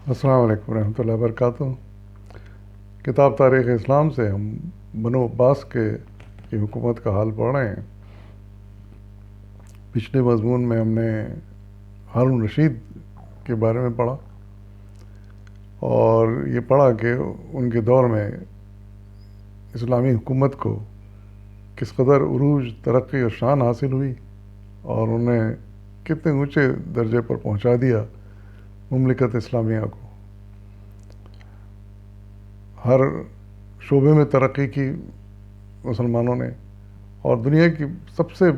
السلام علیکم ورحمۃ اللہ وبرکاتہ۔ کتاب تاریخ اسلام سے ہم بنو عباس کی حکومت کا حال پڑھ رہے ہیں۔ پچھلے مضمون میں ہم نے ہارون رشید کے بارے میں پڑھا اور یہ پڑھا کہ ان کے دور میں اسلامی حکومت کو کس قدر عروج، ترقی اور شان حاصل ہوئی اور انہیں کتنے اونچے درجے پر پہنچا دیا مملکت اسلامیہ کو۔ ہر شعبے میں ترقی کی مسلمانوں نے اور دنیا کی سب سے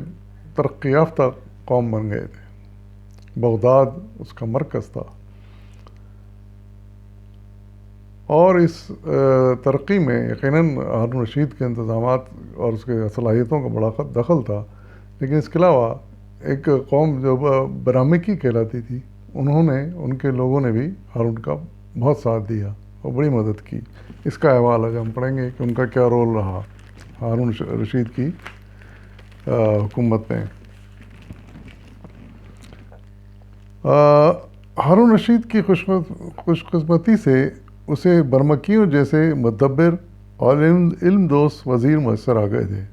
ترقی یافتہ قوم بن گئے تھے۔ بغداد اس کا مرکز تھا اور اس ترقی میں یقیناً ہارون رشید کے انتظامات اور اس کے صلاحیتوں کا بڑا دخل تھا، لیکن اس کے علاوہ ایک قوم جو برامکی کہلاتی تھی، ان کے لوگوں نے بھی ہارون کا بہت ساتھ دیا اور بڑی مدد کی۔ اس کا احوال آج ہم پڑھیں گے کہ ان کا کیا رول رہا ہارون رشید کی حکومت میں۔ ہارون رشید کی خوش قسمتی سے اسے برمکیوں جیسے مدبر اور علم دوست وزیر میسر آ گئے تھے۔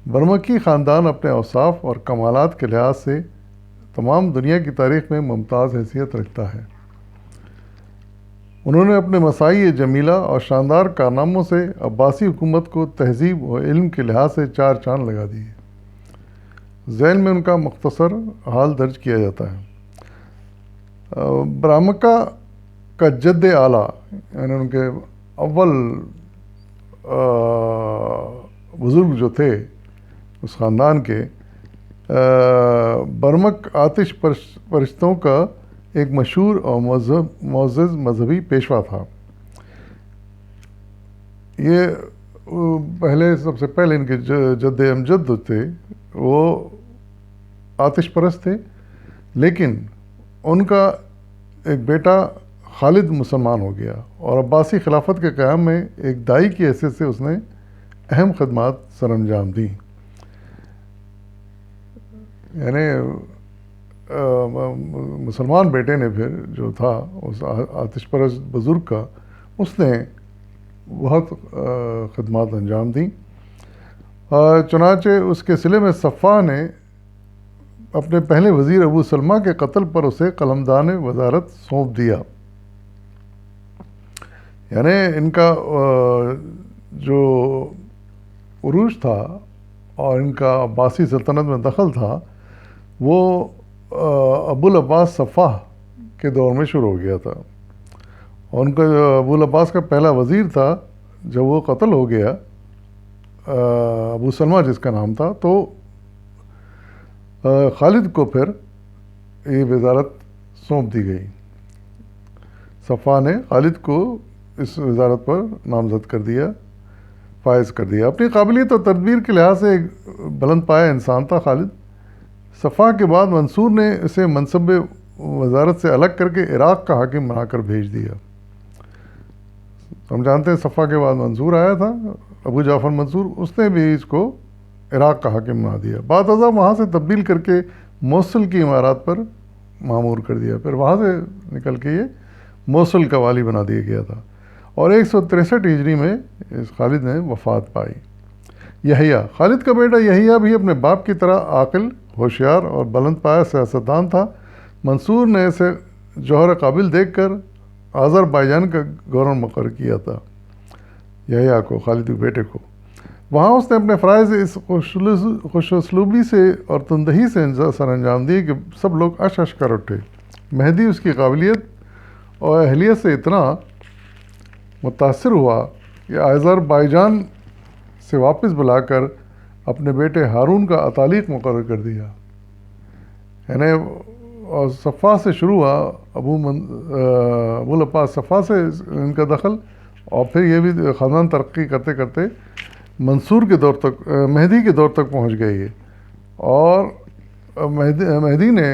برمکی خاندان اپنے اوصاف اور کمالات کے لحاظ سے تمام دنیا کی تاریخ میں ممتاز حیثیت رکھتا ہے۔ انہوں نے اپنے مساعی جمیلہ اور شاندار کارناموں سے عباسی حکومت کو تہذیب و علم کے لحاظ سے چار چاند لگا دیے۔ ذیل میں ان کا مختصر حال درج کیا جاتا ہے۔ برامکا کا جد اعلیٰ یعنی ان کے اول بزرگ جو تھے اس خاندان کے، برمک آتش پرستوں کا ایک مشہور اور معزز مذہبی پیشوا تھا۔ یہ سب سے پہلے ان کے جد امجد جو تھے وہ آتش پرست تھے، لیکن ان کا ایک بیٹا خالد مسلمان ہو گیا اور عباسی خلافت کے قیام میں ایک دائی کی حیثیت سے اس نے اہم خدمات سر انجام دیں۔ یعنی مسلمان بیٹے نے پھر جو تھا اس آتش پرست بزرگ کا، اس نے بہت خدمات انجام دیں۔ چنانچہ اس کے صلے میں صفا نے اپنے پہلے وزیر ابو سلمہ کے قتل پر اسے قلمدان وزارت سونپ دیا۔ یعنی ان کا جو عروج تھا اور ان کا عباسی سلطنت میں دخل تھا وہ ابو العباس صفا کے دور میں شروع ہو گیا تھا، اور ان کا جو ابو العباس کا پہلا وزیر تھا جب وہ قتل ہو گیا، ابو سلمہ جس کا نام تھا، تو خالد کو پھر یہ وزارت سونپ دی گئی۔ صفا نے خالد کو اس وزارت پر نامزد کر دیا، فائز کر دیا۔ اپنی قابلیت اور تدبیر کے لحاظ سے ایک بلند پایہ انسان تھا خالد۔ صفا کے بعد منصور نے اسے منصب وزارت سے الگ کر کے عراق کا حاکم بنا کر بھیج دیا۔ ہم جانتے ہیں صفا کے بعد منصور آیا تھا، ابو جعفر منصور، اس نے بھی اس کو عراق کا حاکم بنا دیا۔ بعد ازاں وہاں سے تبدیل کر کے موصل کی عمارات پر معمور کر دیا، پھر وہاں سے نکل کے یہ موصل کا والی بنا دیا گیا تھا، اور 163 ہجری میں اس خالد نے وفات پائی۔ یحییٰ، خالد کا بیٹا یحییٰ بھی اپنے باپ کی طرح عاقل، ہوشیار اور بلند پایہ سیاستدان تھا۔ منصور نے اسے جوہر قابل دیکھ کر آذربائیجان کا گورنر مقرر کیا تھا، یحییٰ کو، خالد کے بیٹے کو۔ وہاں اس نے اپنے فرائض اس خوش اسلوبی سے اور تندہی سے سر انجام دیے کہ سب لوگ اش اش کر اٹھے۔ مہدی اس کی قابلیت اور اہلیت سے اتنا متاثر ہوا کہ آذربائیجان سے واپس بلا کر اپنے بیٹے ہارون کا اتالیق مقرر کر دیا۔ یعنی صفا سے شروع ہوا، ابو العباس صفا سے ان کا دخل، اور پھر یہ بھی خاندان ترقی کرتے کرتے منصور کے دور تک، مہدی کے دور تک پہنچ گئی ہے، اور مہدی نے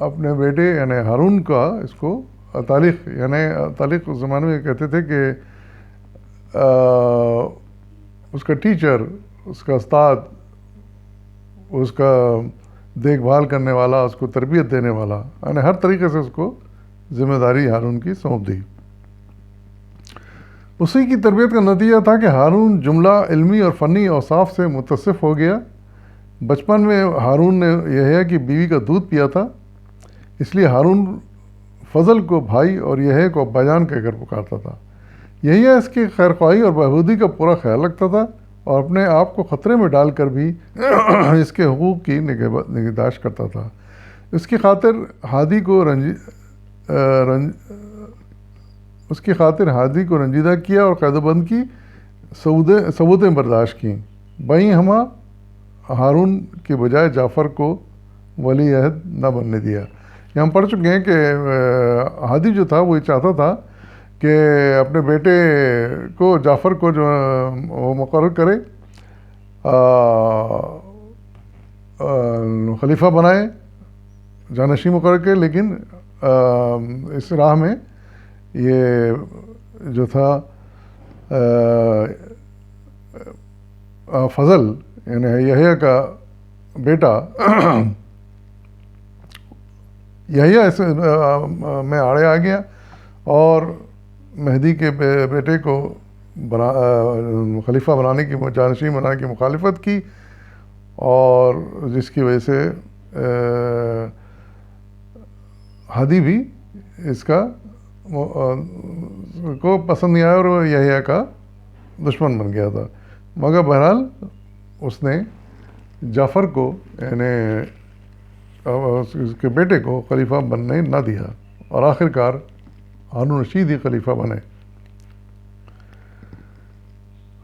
اپنے بیٹے یعنی ہارون کا اس کو اتالیق، یعنی اتالیق اس زمانے میں کہتے تھے کہ اس کا ٹیچر، اس کا استاد، اس کا دیکھ بھال کرنے والا، اس کو تربیت دینے والا، یعنی ہر طریقے سے اس کو ذمہ داری ہارون کی سونپ دی۔ اسی کی تربیت کا نتیجہ تھا کہ ہارون جملہ علمی اور فنی اوصاف سے متصف ہو گیا۔ بچپن میں ہارون نے یحییٰ کی بیوی کا دودھ پیا تھا، اس لیے ہارون فضل کو بھائی اور یحییٰ کو ابا جان کہہ کر پکارتا تھا۔ یحییٰ اس کی خیرخواہی اور بہبودی کا پورا خیال رکھتا تھا اور اپنے آپ کو خطرے میں ڈال کر بھی اس کے حقوق کی نگہداشت کرتا تھا۔ اس کی خاطر ہادی کو رنجیدہ کیا اور قید و بند کی سعودیں برداشت کیں۔ بہیں ہما ہارون کے بجائے جعفر کو ولی عہد نہ بننے دیا۔ یہ ہم پڑھ چکے ہیں کہ ہادی جو تھا وہ یہ چاہتا تھا کہ اپنے بیٹے کو جعفر کو جو وہ مقرر کرے، خلیفہ بنائے، جانشین مقرر کرے، لیکن اس راہ میں یہ جو تھا فضل یعنی یحییٰ کا بیٹا یحییٰ اس میں آڑے آ گیا اور مہدی کے بیٹے کو خلیفہ بنانے کی، جانشین بنانے کی مخالفت کی، اور جس کی وجہ سے ہادی بھی اس کا کو پسند نہیں آیا اور وہ یحییٰ کا دشمن بن گیا تھا۔ مگر بہرحال اس نے جعفر کو یعنی اس کے بیٹے کو خلیفہ بننے نہ دیا اور آخر کار ہارون رشید ہی خلیفہ بنے۔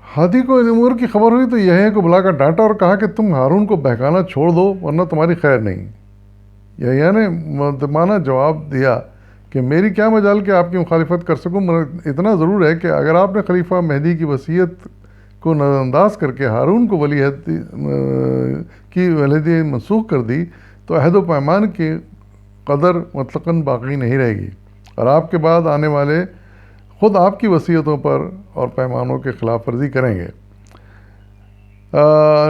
ہادی کو ان امور کی خبر ہوئی تو یحییٰ کو بلا کر ڈانٹا اور کہا کہ تم ہارون کو بہکانا چھوڑ دو ورنہ تمہاری خیر نہیں۔ یحییٰ نے مؤدبانہ جواب دیا کہ میری کیا مجال کہ آپ کی مخالفت کر سکوں، مگر اتنا ضرور ہے کہ اگر آپ نے خلیفہ مہدی کی وصیت کو نظر انداز کر کے ہارون کو ولی عہد کی ولیدی منسوخ کر دی تو عہد و پیمان کی قدر مطلقاً باقی نہیں رہے گی، اور آپ کے بعد آنے والے خود آپ کی وصیتوں پر اور پیمانوں کے خلاف ورزی کریں گے۔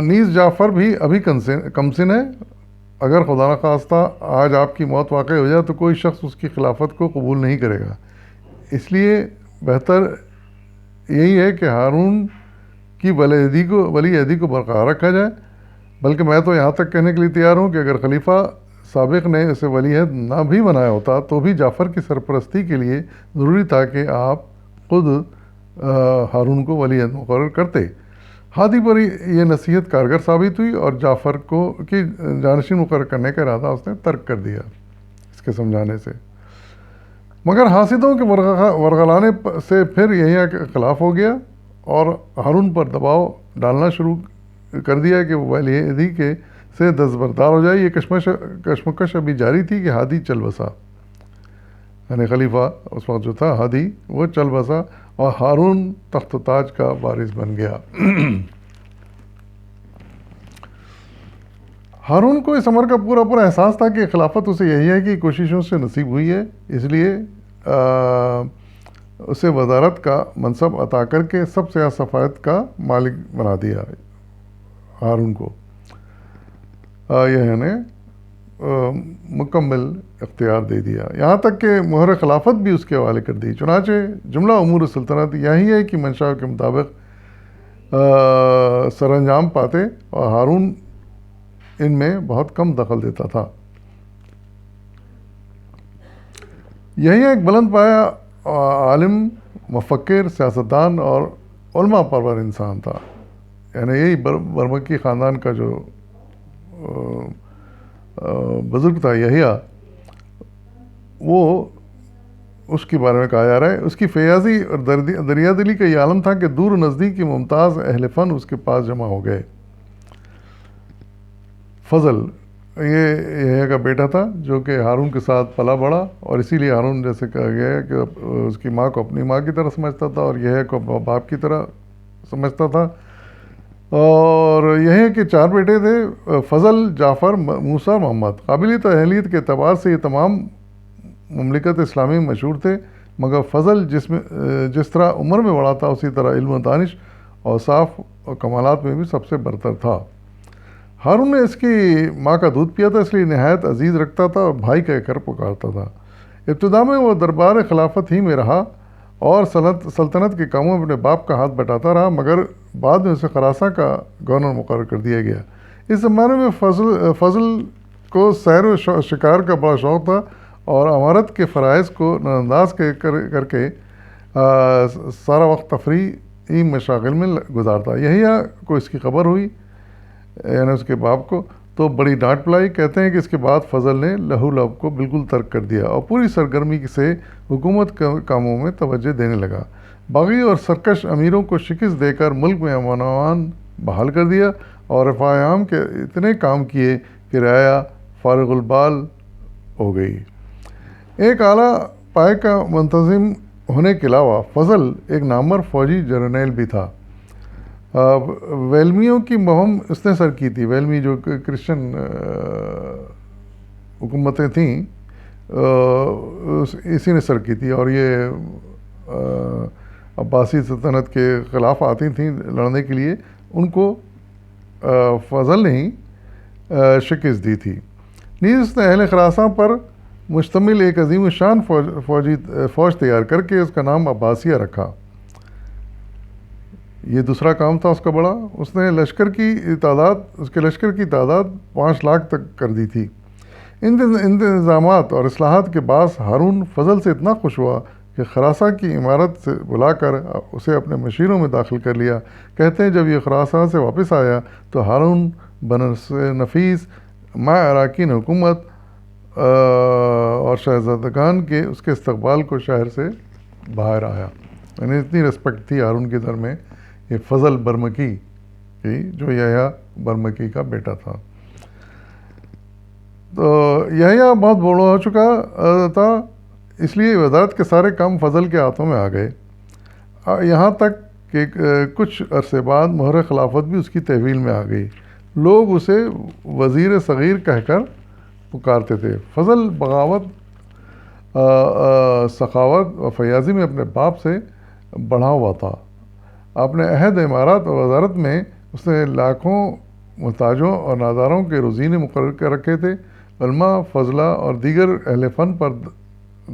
نیز جعفر بھی ابھی کمسن ہے، اگر خدا نخواستہ آج آپ کی موت واقع ہو جائے تو کوئی شخص اس کی خلافت کو قبول نہیں کرے گا، اس لیے بہتر یہی ہے کہ ہارون کی ولی عہدی کو برقرار رکھا جائے، بلکہ میں تو یہاں تک کہنے کے لیے تیار ہوں کہ اگر خلیفہ سابق نے اسے ولی عہد نہ بھی بنایا ہوتا تو بھی جعفر کی سرپرستی کے لیے ضروری تھا کہ آپ خود ہارون کو ولی عہد مقرر کرتے۔ ہادی پر یہ نصیحت کارگر ثابت ہوئی اور جعفر کو کی جانشین مقرر کرنے کا ارادہ اس نے ترک کر دیا اس کے سمجھانے سے۔ مگر حاسدوں کے ورغلانے سے پھر یحییٰ کے خلاف ہو گیا اور ہارون پر دباؤ ڈالنا شروع کر دیا کہ وہ ولی عہدی کے سے دستبردار ہو جائے۔ یہ کشمکش ابھی جاری تھی کہ ہادی چل بسا، یعنی خلیفہ اس وقت جو تھا ہادی وہ چل بسا اور ہارون تخت و تاج کا وارث بن گیا۔ ہارون کو اس امر کا پورا احساس تھا کہ خلافت اسے یحییٰ کی کوششوں سے نصیب ہوئی ہے، اس لیے اسے وزارت کا منصب عطا کر کے سب سے صفائت کا مالک بنا دیا ہارون کو۔ یہ نے مکمل اختیار دے دیا، یہاں تک کہ مہر خلافت بھی اس کے حوالے کر دی۔ چنانچہ جملہ امور سلطنت یحییٰ کی منشا کے مطابق سر انجام پاتے اور ہارون ان میں بہت کم دخل دیتا تھا۔ یحییٰ ایک بلند پایا عالم، مفکر، سیاستدان اور علماء پرور انسان تھا، یعنی یہی برمکی خاندان کا جو بزرگ تھا یحییٰ، وہ اس کے بارے میں کہا جا رہا ہے اس کی فیاضی اور دریا دلی کا یہ عالم تھا کہ دور و نزدیک کی ممتاز اہل فن اس کے پاس جمع ہو گئے۔ فضل یہ یحییٰ کا بیٹا تھا جو کہ ہارون کے ساتھ پلا بڑھا، اور اسی لیے ہارون جیسے کہا گیا ہے کہ اس کی ماں کو اپنی ماں کی طرح سمجھتا تھا اور یحییٰ کو باپ کی طرح سمجھتا تھا۔ اور یحییٰ کے 4 بیٹے تھے، فضل، جعفر، موسیٰ، محمد۔ قابلیت اور اہلیت کے اعتبار سے یہ تمام مملکت اسلامی مشہور تھے، مگر فضل جس طرح عمر میں بڑا تھا اسی طرح علم و دانش، اوصاف اور کمالات میں بھی سب سے برتر تھا۔ ہارون نے اس کی ماں کا دودھ پیا تھا، اس لیے نہایت عزیز رکھتا تھا اور بھائی کہہ کر پکارتا تھا۔ ابتدا میں وہ دربار خلافت ہی میں رہا اور سلطنت کے کاموں میں اپنے باپ کا ہاتھ بٹاتا رہا، مگر بعد میں اسے خراساں کا گورنر مقرر کر دیا گیا۔ اس زمانے میں فضل کو سیر و شکار کا بڑا شوق تھا اور امارت کے فرائض کو نظر انداز کر کے سارا وقت تفریحی مشاغل میں گزارتا۔ یحییٰ کو اس کی خبر ہوئی، یعنی اس کے باپ کو، تو بڑی ڈانٹ پلائی۔ کہتے ہیں کہ اس کے بعد فضل نے لہو لعب کو بالکل ترک کر دیا اور پوری سرگرمی سے حکومت کاموں میں توجہ دینے لگا۔ باغی اور سرکش امیروں کو شکست دے کر ملک میں امن و امان بحال کر دیا اور رفاہ عام کے اتنے کام کیے کہ رعایا فارغ البال ہو گئی۔ ایک اعلیٰ پائے کا منتظم ہونے کے علاوہ فضل ایک نامور فوجی جرنیل بھی تھا۔ ویلمیوں کی مہم اس نے سر کی تھی۔ ویلمی جو کرسچن حکومتیں تھیں اسی نے سر کی تھی، اور یہ عباسی سلطنت کے خلاف آتی تھیں لڑنے کے لیے، ان کو فضل نے ہی شکست دی تھی۔ نیز اس نے اہل خراساں پر مشتمل ایک عظیم الشان فوج تیار کر کے اس کا نام عباسیہ رکھا۔ یہ دوسرا کام تھا اس کا بڑا۔ اس نے اس کے لشکر کی تعداد 5 لاکھ تک کر دی تھی۔ انتظامات اور اصلاحات کے باعث ہارون فضل سے اتنا خوش ہوا کہ خراساں کی عمارت سے بلا کر اسے اپنے مشیروں میں داخل کر لیا۔ کہتے ہیں جب یہ خراساں سے واپس آیا تو ہارون بن نفیس مع اراکین حکومت اور شہزادگان کے اس کے استقبال کو شہر سے باہر آیا۔ یعنی اتنی رسپیکٹ تھی ہارون کے در میں یہ فضل برمکی کی، جو یحییٰ برمکی کا بیٹا تھا۔ تو یحییٰ بہت بوڑھا ہو چکا تھا، اس لیے وزارت کے سارے کام فضل کے ہاتھوں میں آ گئے، یہاں تک کہ کچھ عرصے بعد مہر خلافت بھی اس کی تحویل میں آ گئی۔ لوگ اسے وزیر صغیر کہہ کر پکارتے تھے۔ فضل بغاوت، سخاوت و فیاضی میں اپنے باپ سے بڑھا ہوا تھا۔ اپنے عہد امارات و وزارت میں اس نے لاکھوں محتاجوں اور ناداروں کے روزینے مقرر کر رکھے تھے۔ علماء، فضلہ اور دیگر اہل فن پر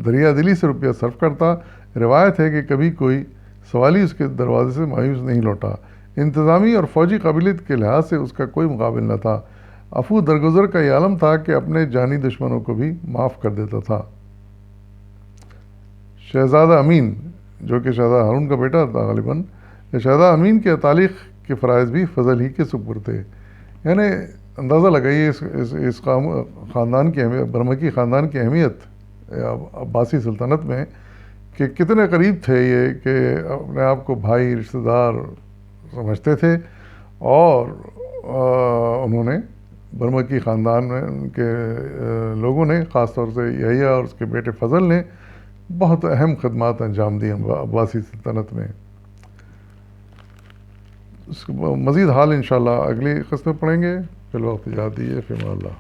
دریا دلی سے روپیہ صرف کرتا۔ روایت ہے کہ کبھی کوئی سوالی اس کے دروازے سے مایوس نہیں لوٹا۔ انتظامی اور فوجی قابلیت کے لحاظ سے اس کا کوئی مقابل نہ تھا۔ عفو درگزر کا یہ عالم تھا کہ اپنے جانی دشمنوں کو بھی معاف کر دیتا تھا۔ شہزادہ امین، جو کہ شہزادہ ہارون کا بیٹا تھا غالباً، شہزادہ امین کے تعلیق کے فرائض بھی فضل ہی کے سپرد تھے۔ یعنی اندازہ لگائیے اس خاندان کی اہمیت، برمکی خاندان کی اہمیت عباسی سلطنت میں، کہ کتنے قریب تھے یہ، کہ اپنے آپ کو بھائی، رشتہ دار سمجھتے تھے، اور انہوں نے برمکی خاندان میں کے لوگوں نے، خاص طور سے یحییٰ اور اس کے بیٹے فضل نے بہت اہم خدمات انجام دی عباسی سلطنت میں۔ اس کا مزید حال انشاءاللہ اگلی قسط میں پڑھیں گے۔ فی الوقت اجازت دیجیے، فی امان اللہ۔